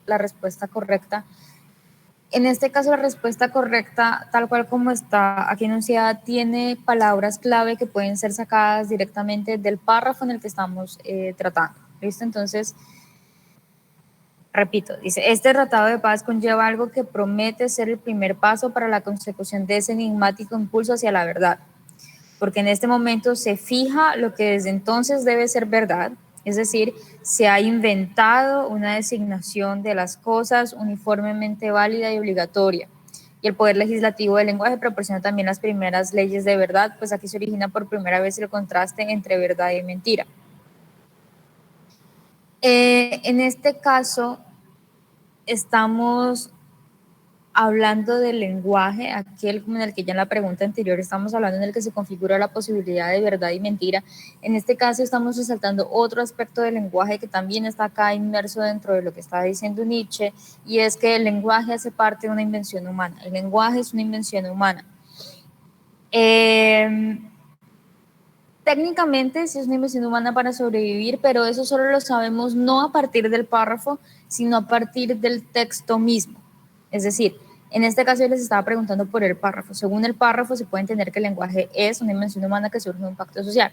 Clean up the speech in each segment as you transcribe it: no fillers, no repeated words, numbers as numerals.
La respuesta correcta. En este caso, la respuesta correcta, tal cual como está aquí enunciada, tiene palabras clave que pueden ser sacadas directamente del párrafo en el que estamos tratando. ¿Listo? Entonces, repito, dice, este tratado de paz conlleva algo que promete ser el primer paso para la consecución de ese enigmático impulso hacia la verdad, porque en este momento se fija lo que desde entonces debe ser verdad, es decir, se ha inventado una designación de las cosas uniformemente válida y obligatoria. Y el poder legislativo del lenguaje proporciona también las primeras leyes de verdad, pues aquí se origina por primera vez el contraste entre verdad y mentira. En este caso, estamos hablando del lenguaje, aquel en el que ya en la pregunta anterior estamos hablando en el que se configura la posibilidad de verdad y mentira. En este caso estamos resaltando otro aspecto del lenguaje que también está acá inmerso dentro de lo que está diciendo Nietzsche, y es que el lenguaje hace parte de una invención humana. El lenguaje es una invención humana. Técnicamente sí es una invención humana para sobrevivir, pero eso solo lo sabemos no a partir del párrafo, sino a partir del texto mismo. Es decir, en este caso yo les estaba preguntando por el párrafo. Según el párrafo se puede entender que el lenguaje es una invención humana que surge de un pacto social.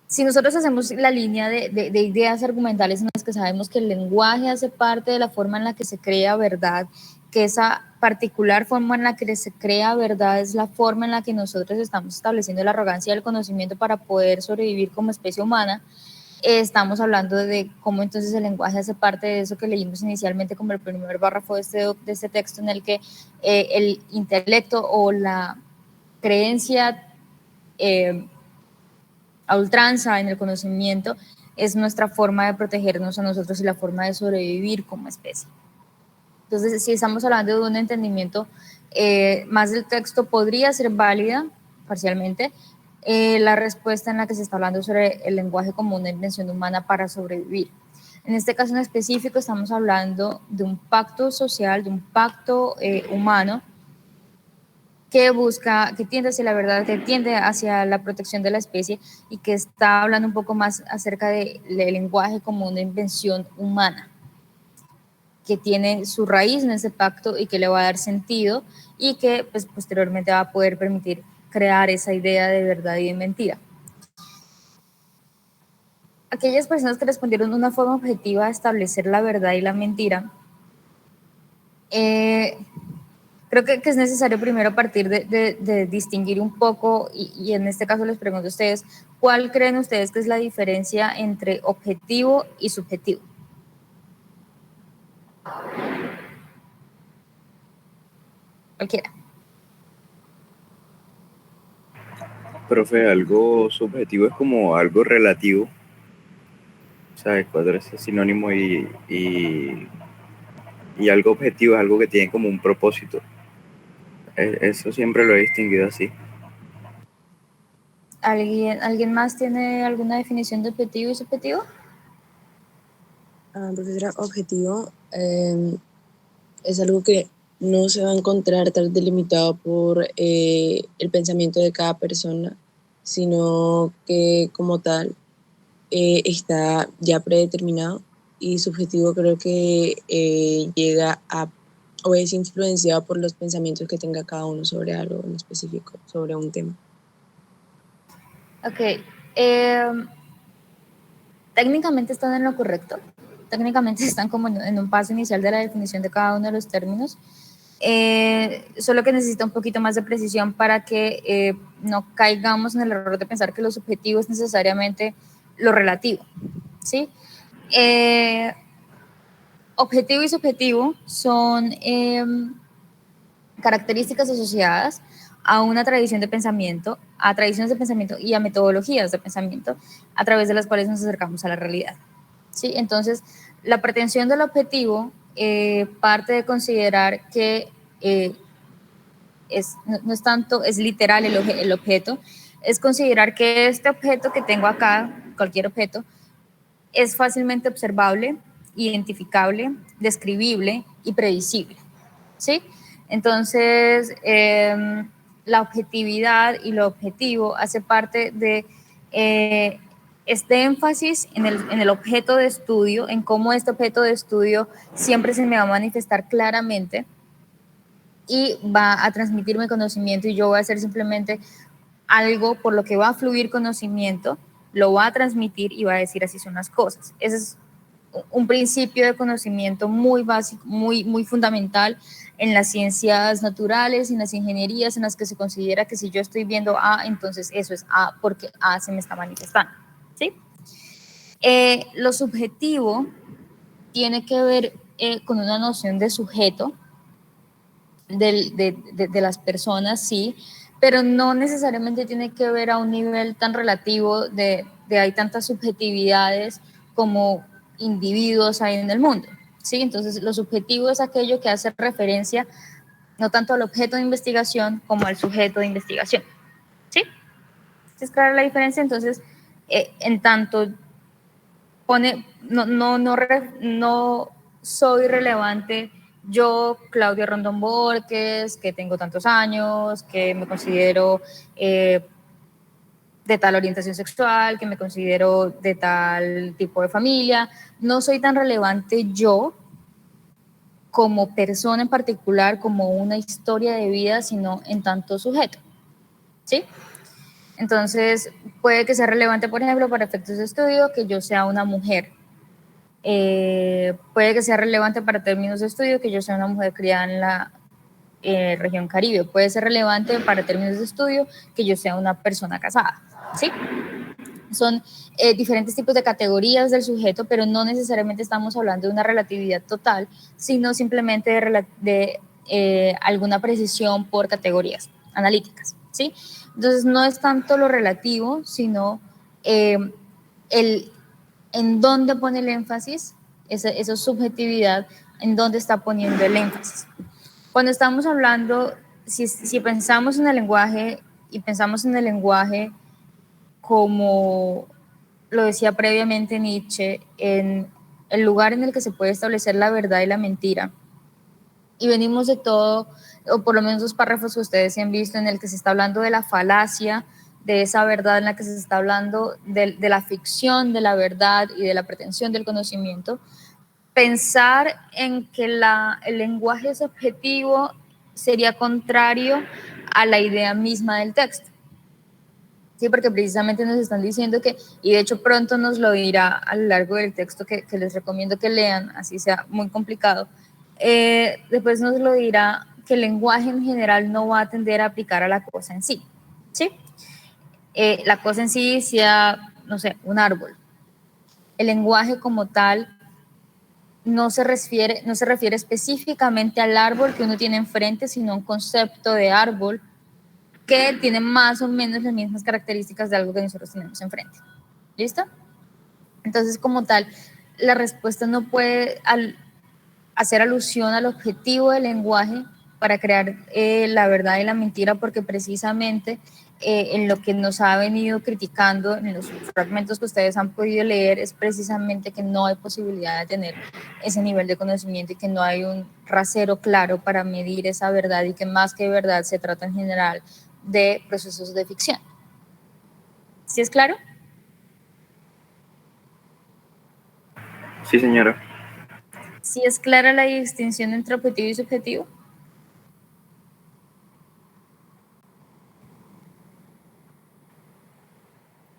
Si nosotros hacemos la línea de ideas argumentales en las que sabemos que el lenguaje hace parte de la forma en la que se crea verdad, que esa particular forma en la que se crea verdad es la forma en la que nosotros estamos estableciendo la arrogancia del conocimiento para poder sobrevivir como especie humana, estamos hablando de cómo entonces el lenguaje hace parte de eso que leímos inicialmente como el primer párrafo de este texto, en el que el intelecto o la creencia a ultranza en el conocimiento es nuestra forma de protegernos a nosotros y la forma de sobrevivir como especie. Entonces, si estamos hablando de un entendimiento más del texto, podría ser válida parcialmente la respuesta en la que se está hablando sobre el lenguaje como una invención humana para sobrevivir. En este caso en específico estamos hablando de un pacto social, de un pacto humano que busca, que tiende hacia la verdad, que tiende hacia la protección de la especie, y que está hablando un poco más acerca del lenguaje como una invención humana, que tiene su raíz en ese pacto y que le va a dar sentido, y que pues, posteriormente va a poder permitir crear esa idea de verdad y de mentira. Aquellas personas que respondieron de una forma objetiva a establecer la verdad y la mentira, creo que es necesario primero partir de distinguir un poco, y en este caso les pregunto a ustedes, ¿cuál creen ustedes que es la diferencia entre objetivo y subjetivo? Cualquiera. Profe, algo subjetivo es como algo relativo, ¿sabes? Cuatro es sinónimo y algo objetivo es algo que tiene como un propósito. Eso siempre lo he distinguido así. ¿Alguien más tiene alguna definición de objetivo y subjetivo? Profesora, objetivo es algo que no se va a encontrar tan delimitado por el pensamiento de cada persona, sino que como tal está ya predeterminado, y subjetivo creo que llega a o es influenciado por los pensamientos que tenga cada uno sobre algo en específico, sobre un tema. Ok. Técnicamente están en lo correcto. Técnicamente están como en un paso inicial de la definición de cada uno de los términos. Solo que necesita un poquito más de precisión para que no caigamos en el error de pensar que lo subjetivo es necesariamente lo relativo, ¿sí? Objetivo y subjetivo son características asociadas a una tradición de pensamiento, a tradiciones de pensamiento y a metodologías de pensamiento a través de las cuales nos acercamos a la realidad, ¿sí? Entonces, la pretensión del objetivo parte de considerar que no es tanto, es literal el objeto, es considerar que este objeto que tengo acá, cualquier objeto, es fácilmente observable, identificable, describible y predecible, ¿sí? Entonces, la objetividad y lo objetivo hace parte de este énfasis en el objeto de estudio, en cómo este objeto de estudio siempre se me va a manifestar claramente y va a transmitirme conocimiento, y yo voy a hacer simplemente algo por lo que va a fluir conocimiento, lo va a transmitir y va a decir así son las cosas. Ese es un principio de conocimiento muy básico, muy fundamental en las ciencias naturales, en las ingenierías, en las que se considera que si yo estoy viendo A, entonces eso es A porque A se me está manifestando, ¿sí? Lo subjetivo tiene que ver con una noción de sujeto de las personas, sí, pero no necesariamente tiene que ver a un nivel tan relativo de hay tantas subjetividades como individuos hay en el mundo, ¿sí? Entonces, lo subjetivo es aquello que hace referencia no tanto al objeto de investigación como al sujeto de investigación, ¿sí? ¿Es clara la diferencia? Entonces, en tanto pone, no soy relevante yo, Claudia Rondón Borges, que tengo tantos años, que me considero de tal orientación sexual, que me considero de tal tipo de familia, no soy tan relevante yo como persona en particular, como una historia de vida, sino en tanto sujeto, ¿sí? Entonces, puede que sea relevante, por ejemplo, para efectos de estudio, que yo sea una mujer. Puede que sea relevante para términos de estudio que yo sea una mujer criada en la región Caribe. Puede ser relevante para términos de estudio que yo sea una persona casada, ¿sí? Son diferentes tipos de categorías del sujeto, pero no necesariamente estamos hablando de una relatividad total, sino simplemente de alguna precisión por categorías analíticas, ¿sí? Entonces, no es tanto lo relativo, sino el en dónde pone el énfasis, esa subjetividad, en dónde está poniendo el énfasis. Cuando estamos hablando, si pensamos en el lenguaje y pensamos en el lenguaje como lo decía previamente Nietzsche, en el lugar en el que se puede establecer la verdad y la mentira, y venimos de todo, o por lo menos dos párrafos que ustedes se han visto, en el que se está hablando de la falacia, de esa verdad, en la que se está hablando de la ficción, de la verdad y de la pretensión del conocimiento. Pensar en que el lenguaje es objetivo sería contrario a la idea misma del texto. Sí, porque precisamente nos están diciendo que, y de hecho pronto nos lo dirá a lo largo del texto que les recomiendo que lean, así sea muy complicado, después nos lo dirá que el lenguaje en general no va a tender a aplicar a la cosa en sí, ¿sí? La cosa en sí sea, no sé, un árbol. El lenguaje como tal no se refiere específicamente al árbol que uno tiene enfrente, sino a un concepto de árbol que tiene más o menos las mismas características de algo que nosotros tenemos enfrente. ¿Listo? Entonces, como tal, la respuesta no puede hacer alusión al objetivo del lenguaje para crear la verdad y la mentira, porque precisamente en lo que nos ha venido criticando en los fragmentos que ustedes han podido leer es precisamente que no hay posibilidad de tener ese nivel de conocimiento y que no hay un rasero claro para medir esa verdad, y que más que verdad se trata en general de procesos de ficción. ¿Sí es claro? Sí, señora. ¿Sí es clara la distinción entre objetivo y subjetivo?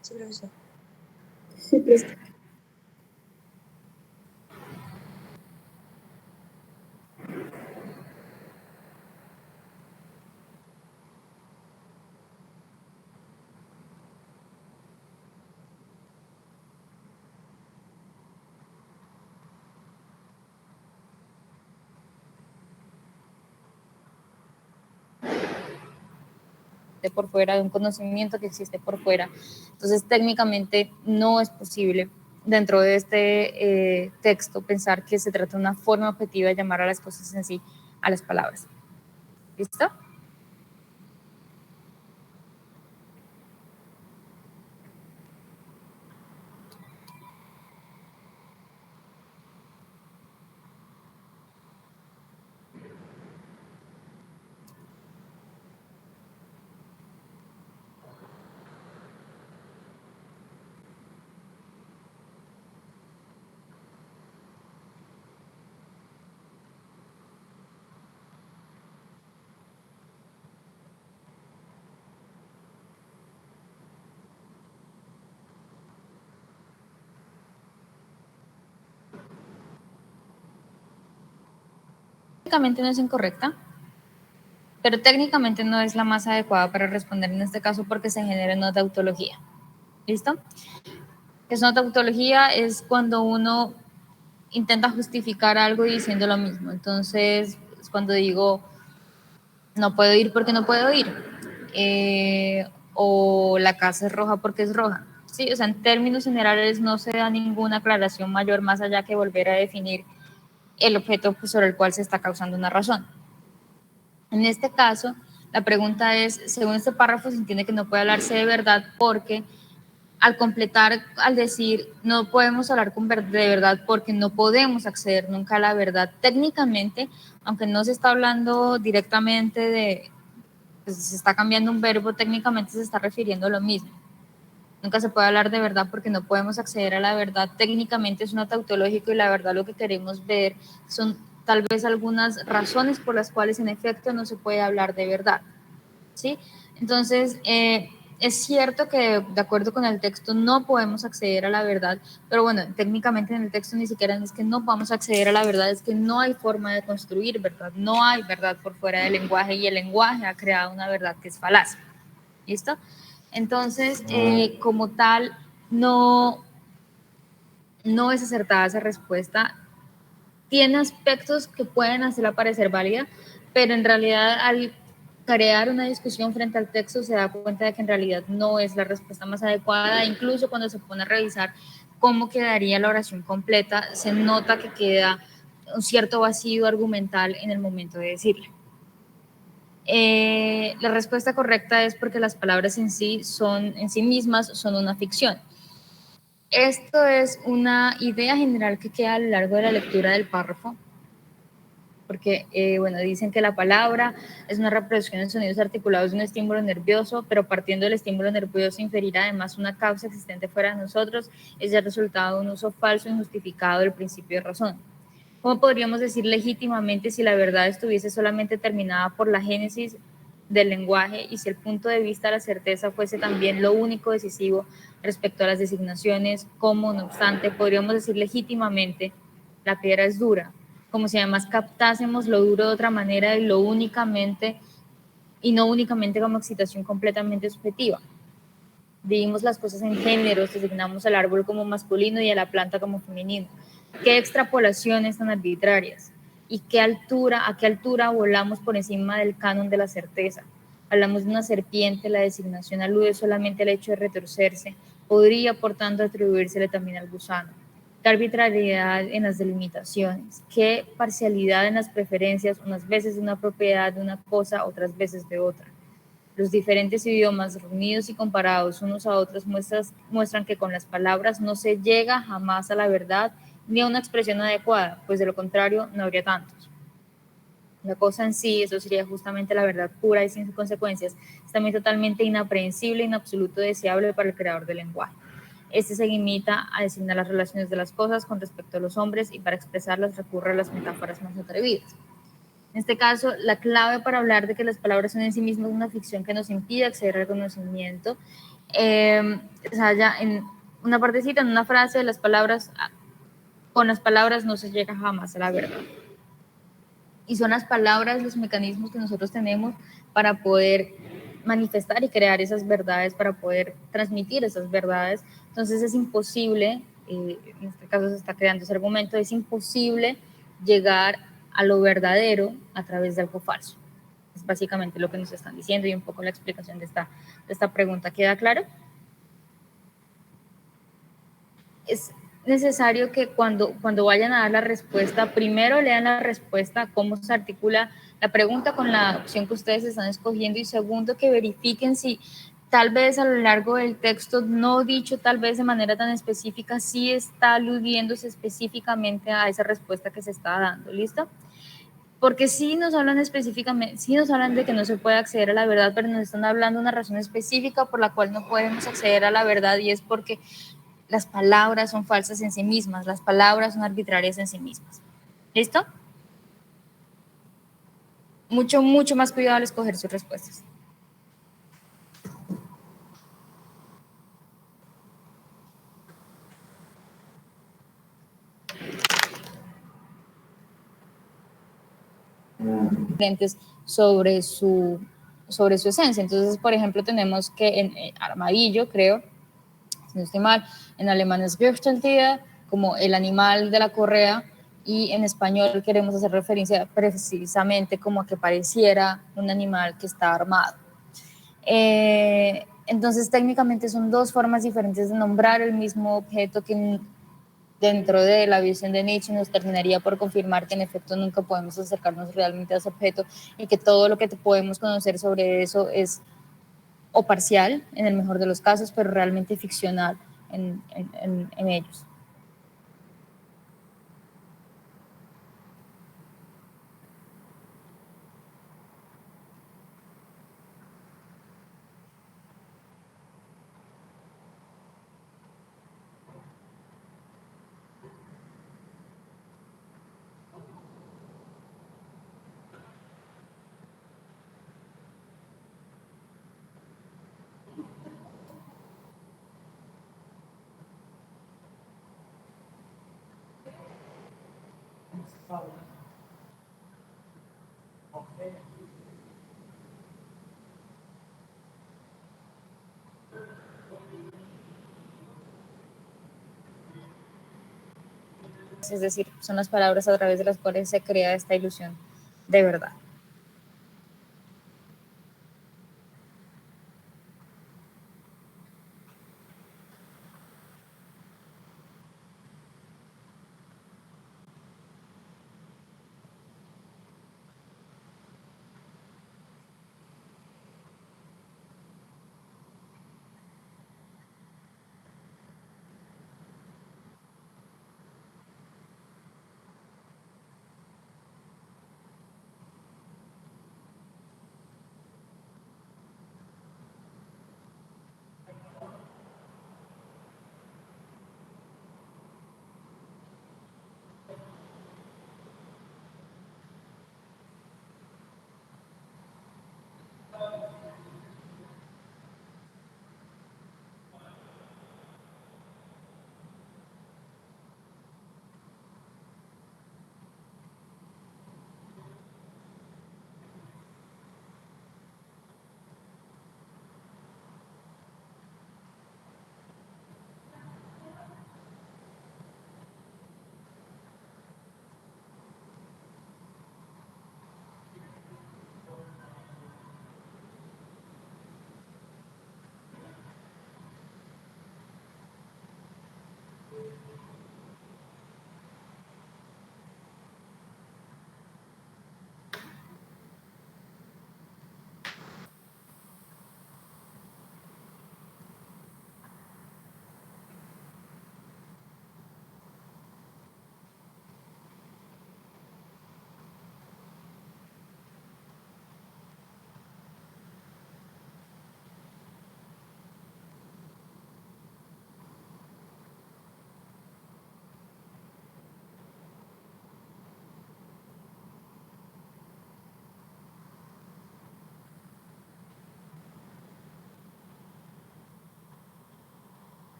Sí, profesor. Por fuera, de un conocimiento que existe por fuera. Entonces, técnicamente no es posible dentro de este texto pensar que se trata de una forma objetiva de llamar a las cosas en sí, a las palabras. ¿Listo? técnicamente no es incorrecta, pero técnicamente no es la más adecuada para responder en este caso porque se genera una tautología. ¿Listo? Es una tautología, es cuando uno intenta justificar algo diciendo lo mismo. Entonces, es cuando digo, no puedo ir porque no puedo ir. O la casa es roja porque es roja. Sí, o sea, en términos generales no se da ninguna aclaración mayor más allá que volver a definir el objeto sobre el cual se está causando una razón. En este caso, la pregunta es, según este párrafo se entiende que no puede hablarse de verdad porque al completar, al decir no podemos hablar de verdad porque no podemos acceder nunca a la verdad técnicamente, aunque no se está hablando directamente de, pues se está cambiando un verbo, técnicamente se está refiriendo a lo mismo. Nunca se puede hablar de verdad porque no podemos acceder a la verdad. Técnicamente es una tautológico y la verdad lo que queremos ver son tal vez algunas razones por las cuales en efecto no se puede hablar de verdad. ¿Sí? Entonces, es cierto que de acuerdo con el texto no podemos acceder a la verdad, pero bueno, técnicamente en el texto ni siquiera es que no podamos acceder a la verdad, es que no hay forma de construir verdad, no hay verdad por fuera del lenguaje y el lenguaje ha creado una verdad que es falaz. ¿Listo? Entonces, como tal, no es acertada esa respuesta. Tiene aspectos que pueden hacerla parecer válida, pero en realidad al crear una discusión frente al texto se da cuenta de que en realidad no es la respuesta más adecuada. Incluso cuando se pone a revisar cómo quedaría la oración completa, se nota que queda un cierto vacío argumental en el momento de decirla. La respuesta correcta es porque las palabras en sí mismas son una ficción. Esto es una idea general que queda a lo largo de la lectura del párrafo, porque, bueno, dicen que la palabra es una reproducción de sonidos articulados de un estímulo nervioso, pero partiendo del estímulo nervioso inferir además una causa existente fuera de nosotros, es el resultado de un uso falso e injustificado del principio de razón. ¿Cómo podríamos decir legítimamente si la verdad estuviese solamente determinada por la génesis del lenguaje y si el punto de vista de la certeza fuese también lo único decisivo respecto a las designaciones? ¿Cómo, no obstante, podríamos decir legítimamente la piedra es dura? Como si además captásemos lo duro de otra manera y no únicamente como excitación completamente subjetiva. Dividimos las cosas en géneros, designamos al árbol como masculino y a la planta como femenino. ¿Qué extrapolaciones tan arbitrarias? ¿Y a qué altura volamos por encima del canon de la certeza? Hablamos de una serpiente, la designación alude solamente al hecho de retorcerse, podría por tanto atribuírsele también al gusano. Qué arbitrariedad en las delimitaciones, qué parcialidad en las preferencias, unas veces de una propiedad de una cosa, otras veces de otra. Los diferentes idiomas reunidos y comparados unos a otros muestran que con las palabras no se llega jamás a la verdad ni a una expresión adecuada, pues de lo contrario no habría tantos. La cosa en sí, eso sería justamente la verdad pura y sin consecuencias, es también totalmente inaprehensible y en absoluto deseable para el creador del lenguaje. Este se limita a designar las relaciones de las cosas con respecto a los hombres y para expresarlas recurre a las metáforas más atrevidas. En este caso, la clave para hablar de que las palabras son en sí mismas una ficción que nos impide acceder al conocimiento, se halla en una partecita, en una frase de las palabras, con las palabras no se llega jamás a la verdad. Y son las palabras los mecanismos que nosotros tenemos para poder manifestar y crear esas verdades, para poder transmitir esas verdades. Entonces es imposible, en este caso se está creando ese argumento, es imposible llegar a lo verdadero a través de algo falso. Es básicamente lo que nos están diciendo y un poco la explicación de esta pregunta. ¿Queda claro? Es necesario que cuando vayan a dar la respuesta, primero lean la respuesta, cómo se articula la pregunta con la opción que ustedes están escogiendo y segundo, que verifiquen si tal vez a lo largo del texto, no dicho tal vez de manera tan específica, sí está aludiéndose específicamente a esa respuesta que se está dando. ¿Listo? Porque sí nos hablan específicamente, sí nos hablan de que no se puede acceder a la verdad, pero nos están hablando de una razón específica por la cual no podemos acceder a la verdad y es porque las palabras son falsas en sí mismas, las palabras son arbitrarias en sí mismas. ¿Listo? Mucho, mucho más cuidado al escoger sus respuestas. diferentes sobre su esencia. Entonces, por ejemplo, tenemos que en armadillo, creo, si no estoy mal, en alemán es Gürteltier, como el animal de la correa, y en español queremos hacer referencia precisamente como a que pareciera un animal que está armado. Entonces, técnicamente son dos formas diferentes de nombrar el mismo objeto que dentro de la visión de Nietzsche nos terminaría por confirmar que en efecto nunca podemos acercarnos realmente a ese objeto y que todo lo que podemos conocer sobre eso es o parcial, en el mejor de los casos, pero realmente ficcional en ellos. Es decir, son las palabras a través de las cuales se crea esta ilusión de verdad.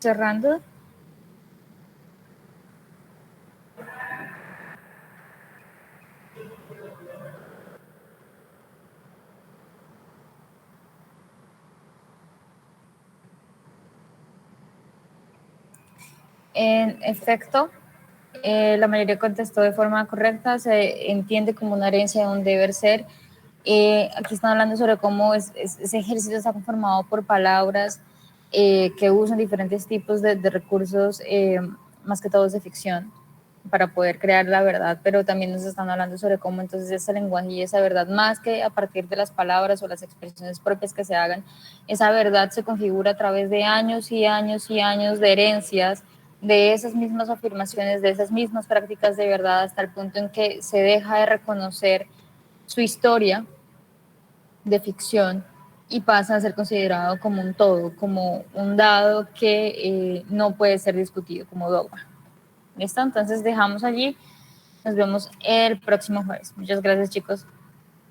cerrando. En efecto, la mayoría contestó de forma correcta, se entiende como una herencia de un deber ser. Aquí están hablando sobre cómo ese ejercicio está conformado por palabras que usan diferentes tipos de recursos, más que todos de ficción, para poder crear la verdad, pero también nos están hablando sobre cómo entonces ese lenguaje y esa verdad, más que a partir de las palabras o las expresiones propias que se hagan, esa verdad se configura a través de años y años y años de herencias, de esas mismas afirmaciones, de esas mismas prácticas de verdad, hasta el punto en que se deja de reconocer su historia de ficción y pasa a ser considerado como un todo, como un dado que no puede ser discutido como dogma. ¿Listo? Entonces dejamos allí. Nos vemos el próximo jueves. Muchas gracias, chicos.